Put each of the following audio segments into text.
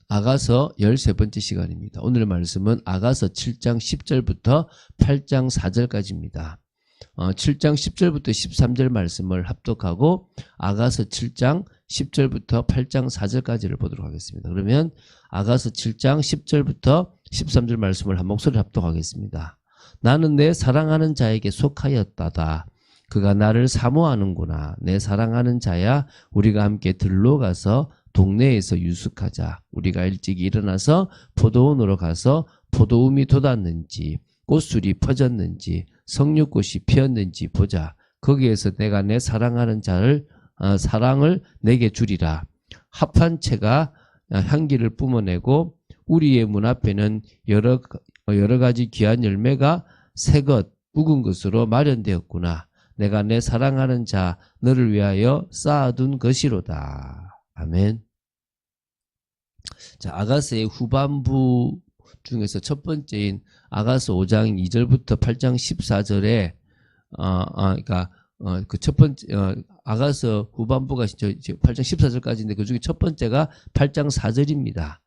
아가서 13번째 시간입니다. 오늘의 말씀은 아가서 7장 10절부터 8장 4절까지입니다. 7장 10절부터 13절 말씀을 합독하고 아가서 7장 10절부터 8장 4절까지를 보도록 하겠습니다. 그러면 아가서 7장 10절부터 13절 말씀을 한 목소리 합독하겠습니다. 나는 내 사랑하는 자에게 속하였다다. 그가 나를 사모하는구나. 내 사랑하는 자야, 우리가 함께 들로 가서 동네에서 유숙하자. 우리가 일찍 일어나서 포도원으로 가서 포도움이 돋았는지 꽃술이 퍼졌는지 석류꽃이 피었는지 보자. 거기에서 내가 내 사랑하는 자를 사랑을 내게 주리라. 합한 채가 향기를 뿜어내고 우리의 문 앞에는 여러 가지 귀한 열매가 새것 묵은 것으로 마련되었구나. 내가 내 사랑하는 자 너를 위하여 쌓아둔 것이로다. 아멘. 자, 아가서의 후반부 중에서 첫 번째인 아가서 5장 2절부터 8장 14절에 그 첫 번째 아가서 후반부가 8장 14절까지인데 그 중에 첫 번째가 8장 4절입니다.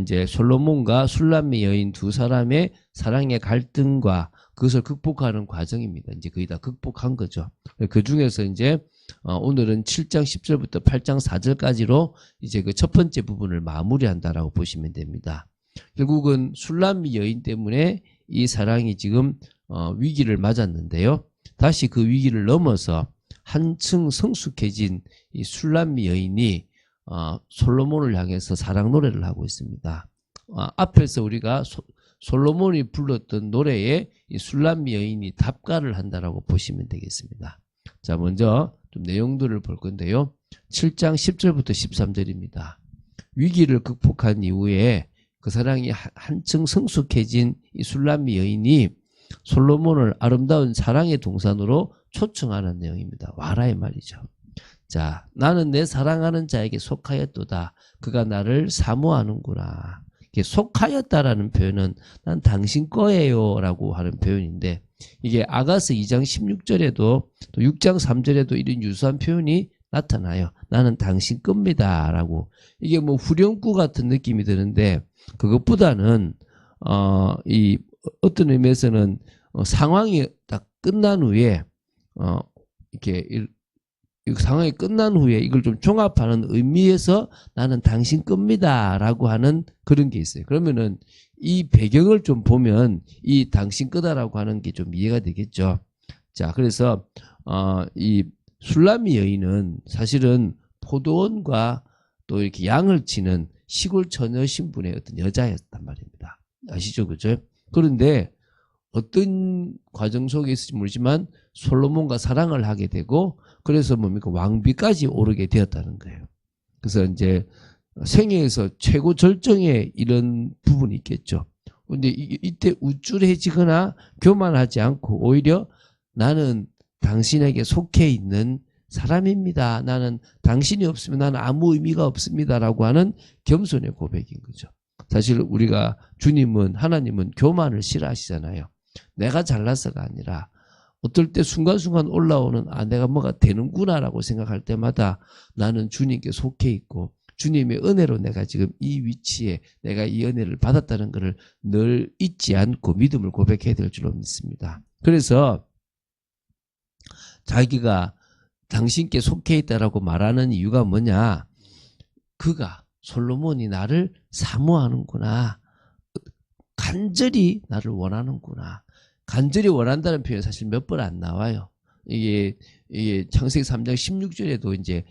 이제 솔로몬과 술람미 여인 두 사람의 사랑의 갈등과 그것을 극복하는 과정입니다. 이제 거의 다 극복한 거죠. 그 중에서 이제 오늘은 7장 10절부터 8장 4절까지로 이제 그 첫 번째 부분을 마무리한다라고 보시면 됩니다. 결국은 술람미 여인 때문에 이 사랑이 지금 위기를 맞았는데요. 다시 그 위기를 넘어서 한층 성숙해진 이 술람미 여인이 솔로몬을 향해서 사랑 노래를 하고 있습니다. 앞에서 우리가 솔로몬이 불렀던 노래에 이 술람미 여인이 답가를 한다라고 보시면 되겠습니다. 자, 먼저 좀 내용들을 볼 건데요. 7장 10절부터 13절입니다. 위기를 극복한 이후에 그 사랑이 한층 성숙해진 이 술람미 여인이 솔로몬을 아름다운 사랑의 동산으로 초청하는 내용입니다. 와라의 말이죠. 자, 나는 내 사랑하는 자에게 속하였도다. 그가 나를 사모하는구나. 속하였다라는 표현은 난 당신 거예요 라고 하는 표현인데 이게 아가서 2장 16절에도 또 6장 3절에도 이런 유사한 표현이 나타나요. 나는 당신 겁니다 라고. 이게 뭐 후렴구 같은 느낌이 드는데 그것보다는 이 어떤 의미에서는 상황이 딱 끝난 후에 이렇게 이 상황이 끝난 후에 이걸 좀 종합하는 의미에서 나는 당신 겁니다 라고 하는 그런 게 있어요. 그러면은 이 배경을 좀 보면 이 당신 거다라고 하는 게 좀 이해가 되겠죠. 자, 그래서 이 술람미 여인은 사실은 포도원과 또 이렇게 양을 치는 시골 처녀 신분의 어떤 여자였단 말입니다. 아시죠? 그죠? 그런데 어떤 과정 속에 있을지 모르지만 솔로몬과 사랑을 하게 되고 그래서 뭡니까? 왕비까지 오르게 되었다는 거예요. 그래서 이제 생애에서 최고 절정에 이런 부분이 있겠죠. 근데 이때 우쭐해지거나 교만하지 않고 오히려 나는 당신에게 속해 있는 사람입니다. 나는 당신이 없으면 나는 아무 의미가 없습니다. 라고 하는 겸손의 고백인 거죠. 사실 우리가 하나님은 교만을 싫어하시잖아요. 내가 잘나서가 아니라 어떨 때 순간순간 올라오는 내가 뭐가 되는구나 라고 생각할 때마다 나는 주님께 속해 있고 주님의 은혜로 내가 지금 이 위치에 내가 이 은혜를 받았다는 것을 늘 잊지 않고 믿음을 고백해야 될 줄로 믿습니다. 그래서 자기가 당신께 속해 있다라고 말하는 이유가 뭐냐? 솔로몬이 나를 사모하는구나. 간절히 나를 원하는구나. 간절히 원한다는 표현이 사실 몇 번 안 나와요. 이게 창세기 3장 16절에도 이제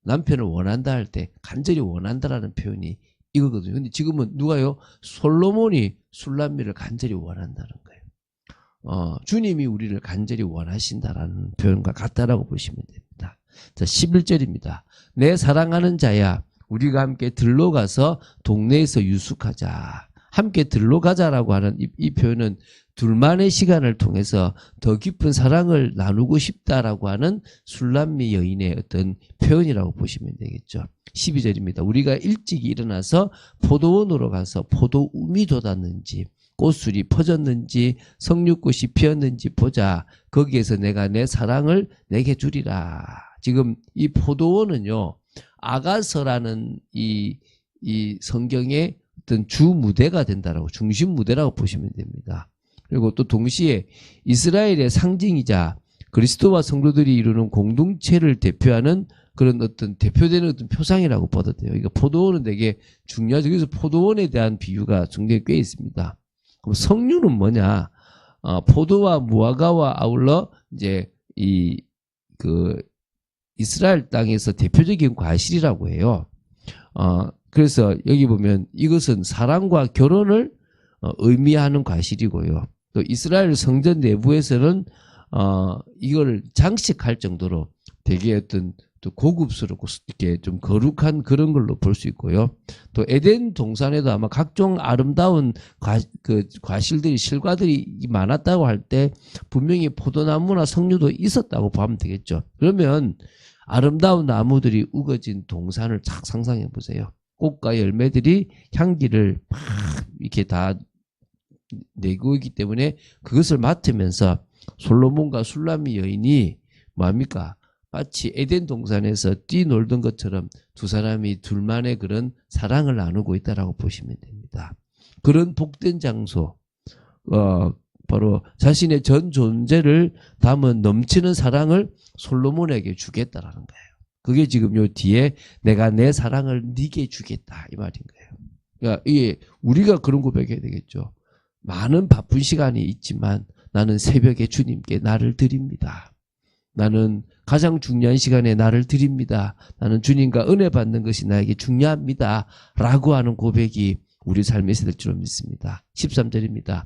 남편을 원한다 할 때 간절히 원한다라는 표현이 이거거든요. 근데 지금은 누가요? 솔로몬이 술람미를 간절히 원한다는 거예요. 주님이 우리를 간절히 원하신다라는 표현과 같다라고 보시면 됩니다. 자, 11절입니다. 내 사랑하는 자야, 우리가 함께 들로 가서 동네에서 유숙하자. 함께 들로 가자라고 하는 이 표현은 둘만의 시간을 통해서 더 깊은 사랑을 나누고 싶다라고 하는 술람미 여인의 어떤 표현이라고 보시면 되겠죠. 12절입니다. 우리가 일찍 일어나서 포도원으로 가서 포도움이 돋았는지 꽃술이 퍼졌는지 석류꽃이 피었는지 보자. 거기에서 내가 내 사랑을 내게 주리라. 지금 이 포도원은요, 아가서라는 이 이 성경의 어떤 주 무대가 된다라고, 중심 무대라고 보시면 됩니다. 그리고 또 동시에 이스라엘의 상징이자 그리스도와 성도들이 이루는 공동체를 대표하는 그런 어떤 대표되는 어떤 표상이라고 봐도 돼요. 그러니까 포도원은 되게 중요하죠. 그래서 포도원에 대한 비유가 성경에 꽤 있습니다. 그럼 석류는 뭐냐? 포도와 무화과와 아울러 이제 이스라엘 땅에서 대표적인 과실이라고 해요. 그래서 여기 보면 이것은 사랑과 결혼을 의미하는 과실이고요. 또 이스라엘 성전 내부에서는 이걸 장식할 정도로 되게 어떤 또 고급스럽고 이렇게 좀 거룩한 그런 걸로 볼 수 있고요. 또 에덴 동산에도 아마 각종 아름다운 과실들이, 실과들이 많았다고 할 때 분명히 포도나무나 석류도 있었다고 보면 되겠죠. 그러면 아름다운 나무들이 우거진 동산을 쫙 상상해 보세요. 꽃과 열매들이 향기를 막 이렇게 다 내고 있기 때문에 그것을 맡으면서 솔로몬과 술람미 여인이 뭐합니까? 마치 에덴 동산에서 뛰놀던 것처럼 두 사람이 둘만의 그런 사랑을 나누고 있다라고 보시면 됩니다. 그런 복된 장소, 바로 자신의 전 존재를 담은 넘치는 사랑을 솔로몬에게 주겠다라는 거예요. 그게 지금 요 뒤에 내가 내 사랑을 네게 주겠다 이 말인 거예요. 그러니까 이게 우리가 그런 고백해야 되겠죠. 많은 바쁜 시간이 있지만 나는 새벽에 주님께 나를 드립니다. 나는 가장 중요한 시간에 나를 드립니다. 나는 주님과 은혜 받는 것이 나에게 중요합니다. 라고 하는 고백이 우리 삶에서 될 줄 믿습니다. 13절입니다.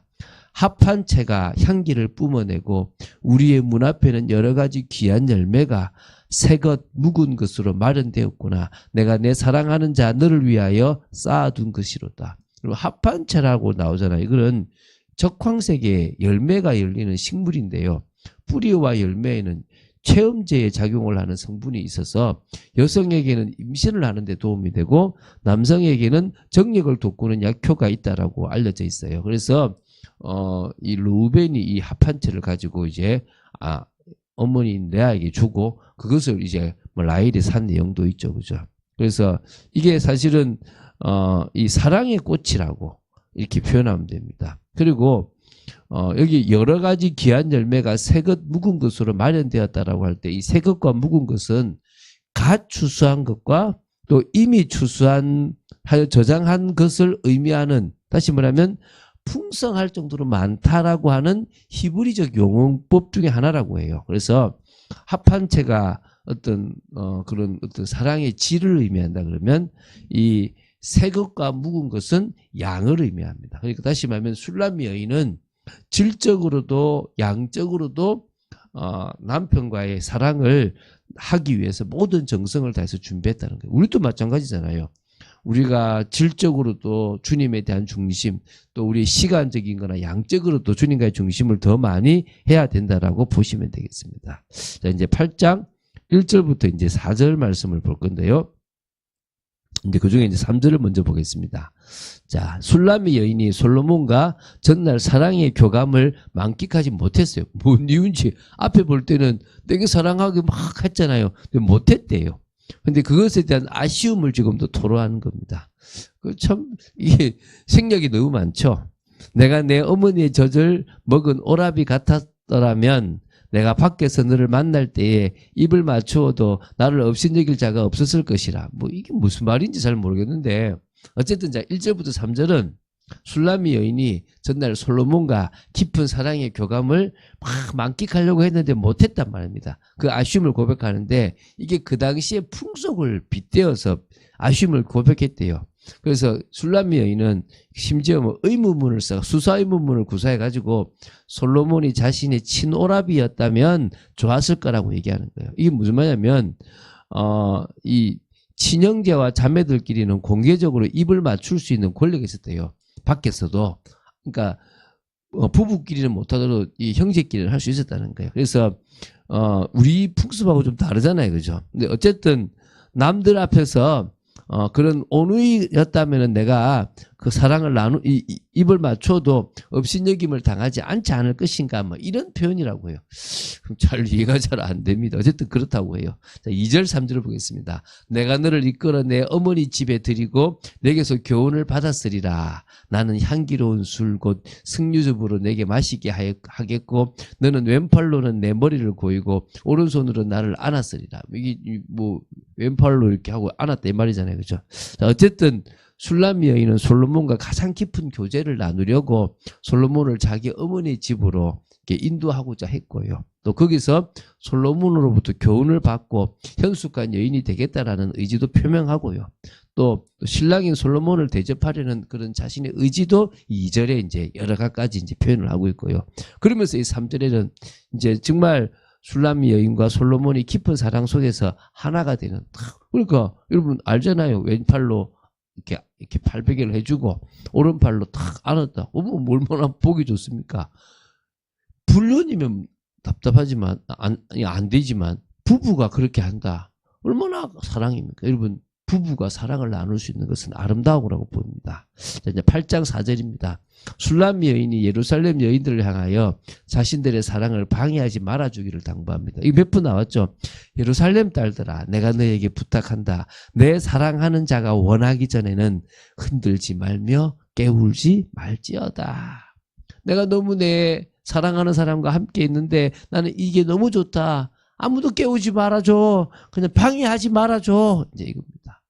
합한 채가 향기를 뿜어내고 우리의 문 앞에는 여러 가지 귀한 열매가 새것 묵은 것으로 마련되었구나. 내가 내 사랑하는 자 너를 위하여 쌓아둔 것이로다. 그리고 합한 채라고 나오잖아요. 이거는 적황색의 열매가 열리는 식물인데요. 뿌리와 열매에는 체험제의 작용을 하는 성분이 있어서 여성에게는 임신을 하는 데 도움이 되고 남성에게는 정력을 돋구는 약효가 있다라고 알려져 있어요. 그래서 이 루벤이 이 합한채를 가지고 이제 어머니인 레아에게 주고 그것을 이제 라헬이 산 내용도 있죠. 그죠? 그래서 이게 사실은 이 사랑의 꽃이라고 이렇게 표현하면 됩니다. 그리고 여기 여러 가지 귀한 열매가 새것 묵은 것으로 마련되었다라고 할 때 이 새것과 묵은 것은 갓 추수한 것과 또 이미 추수한 하여 저장한 것을 의미하는, 다시 말하면 풍성할 정도로 많다라고 하는 히브리적 용어법 중에 하나라고 해요. 그래서 합한채가 어떤 그런 어떤 사랑의 질을 의미한다 그러면 이 새것과 묵은 것은 양을 의미합니다. 그러니까 다시 말하면 술람미 여인은 질적으로도 양적으로도 남편과의 사랑을 하기 위해서 모든 정성을 다해서 준비했다는 거예요. 우리도 마찬가지잖아요. 우리가 질적으로도 주님에 대한 중심, 또 우리 시간적인 거나 양적으로도 주님과의 중심을 더 많이 해야 된다라고 보시면 되겠습니다. 자, 이제 8장 1절부터 이제 4절 말씀을 볼 건데요. 이제 그 중에 이제 3절을 먼저 보겠습니다. 자, 술람미 여인이 솔로몬과 전날 사랑의 교감을 만끽하지 못했어요. 뭔 이유인지 앞에 볼 때는 되게 사랑하게 막 했잖아요. 근데 못했대요. 근데 그것에 대한 아쉬움을 지금도 토로하는 겁니다. 참 이게 생략이 너무 많죠. 내가 내 어머니의 젖을 먹은 오라비 같았더라면 내가 밖에서 너를 만날 때에 입을 맞추어도 나를 업신여길 자가 없었을 것이라. 뭐 이게 무슨 말인지 잘 모르겠는데 어쨌든 자 1절부터 3절은 술람미 여인이 전날 솔로몬과 깊은 사랑의 교감을 막 만끽하려고 했는데 못했단 말입니다. 그 아쉬움을 고백하는데 이게 그 당시의 풍속을 빗대어서 아쉬움을 고백했대요. 그래서 술람미 여인은 심지어 뭐 의문문을 써 수사 의문문을 구사해가지고 솔로몬이 자신의 친오라비였다면 좋았을 거라고 얘기하는 거예요. 이게 무슨 말이냐면 이 친형제와 자매들끼리는 공개적으로 입을 맞출 수 있는 권력이 있었대요. 밖에서도. 그러니까 부부끼리는 못하더라도 이 형제끼리는 할 수 있었다는 거예요. 그래서 우리 풍습하고 좀 다르잖아요. 그죠? 근데 어쨌든 남들 앞에서 그런 온유였다면은 내가 그 사랑을 입을 맞춰도 업신여김을 당하지 않지 않을 것인가, 뭐 이런 표현이라고 해요. 잘 이해가 잘 안 됩니다. 어쨌든 그렇다고 해요. 자, 2절 3절을 보겠습니다. 내가 너를 이끌어 내 어머니 집에 들이고 내게서 교훈을 받았으리라. 나는 향기로운 술 곧 승류즙으로 내게 마시게 하겠고 너는 왼팔로는 내 머리를 고이고 오른손으로 나를 안았으리라. 이게 뭐 왼팔로 이렇게 하고 안았다 이 말이잖아요. 그죠? 자, 어쨌든 술람미 여인은 솔로몬과 가장 깊은 교제를 나누려고 솔로몬을 자기 어머니 집으로 이렇게 인도하고자 했고요. 또 거기서 솔로몬으로부터 교훈을 받고 현숙한 여인이 되겠다라는 의지도 표명하고요. 또 신랑인 솔로몬을 대접하려는 그런 자신의 의지도 2절에 이제 여러 가지 이제 표현을 하고 있고요. 그러면서 이 3절에는 이제 정말 술람미 여인과 솔로몬이 깊은 사랑 속에서 하나가 되는. 그러니까 여러분 알잖아요. 왼팔로 이렇게 팔베개를 해주고 오른팔로 탁 안았다. 얼마나 보기 좋습니까? 불륜이면 답답하지만 안 되지만 부부가 그렇게 한다. 얼마나 사랑입니까? 여러분 부부가 사랑을 나눌 수 있는 것은 아름다우라고 봅니다. 자, 이제 8장 4절입니다. 술람미 여인이 예루살렘 여인들을 향하여 자신들의 사랑을 방해하지 말아주기를 당부합니다. 이거 몇 번 나왔죠? 예루살렘 딸들아 내가 너에게 부탁한다. 내 사랑하는 자가 원하기 전에는 흔들지 말며 깨울지 말지어다. 내가 너무 내 사랑하는 사람과 함께 있는데 나는 이게 너무 좋다. 아무도 깨우지 말아줘. 그냥 방해하지 말아줘. 이제 이겁니다.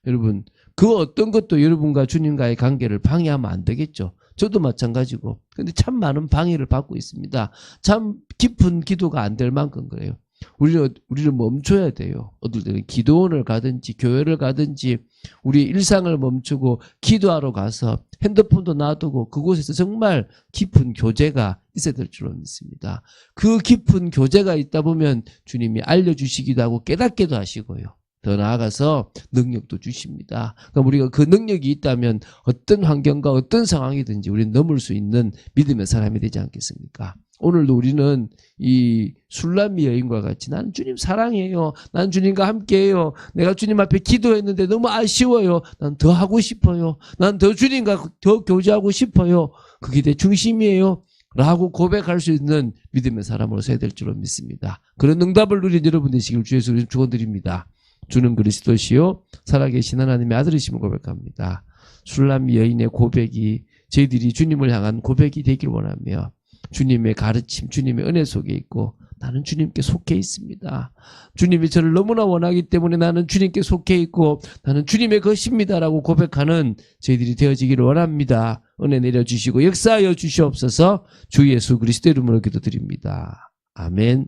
여러분, 그 어떤 것도 여러분과 주님과의 관계를 방해하면 안 되겠죠. 저도 마찬가지고. 근데 참 많은 방해를 받고 있습니다. 참 깊은 기도가 안 될 만큼 그래요. 우리는 멈춰야 돼요. 어떨 때는 기도원을 가든지 교회를 가든지 우리 일상을 멈추고 기도하러 가서 핸드폰도 놔두고 그곳에서 정말 깊은 교제가 있어야 될 줄로 믿습니다. 그 깊은 교제가 있다 보면 주님이 알려주시기도 하고 깨닫게도 하시고요. 더 나아가서 능력도 주십니다. 그러니까 우리가 그 능력이 있다면 어떤 환경과 어떤 상황이든지 우리는 넘을 수 있는 믿음의 사람이 되지 않겠습니까? 오늘도 우리는 이 술람미 여인과 같이 나는 주님 사랑해요. 난 주님과 함께해요. 내가 주님 앞에 기도했는데 너무 아쉬워요. 난 더 하고 싶어요. 난 더 주님과 더 교제하고 싶어요. 그게 내 중심이에요. 라고 고백할 수 있는 믿음의 사람으로 서야 될 줄로 믿습니다. 그런 응답을 누린 여러분 되시길 주 예수로 축원드립니다. 주는 그리스도시요 살아계신 하나님의 아들이심을 고백합니다. 술람미 여인의 고백이 저희들이 주님을 향한 고백이 되길 원하며 주님의 가르침, 주님의 은혜 속에 있고 나는 주님께 속해 있습니다. 주님이 저를 너무나 원하기 때문에 나는 주님께 속해 있고 나는 주님의 것입니다라고 고백하는 저희들이 되어지기를 원합니다. 은혜 내려주시고 역사하여 주시옵소서. 주 예수 그리스도 이름으로 기도드립니다. 아멘.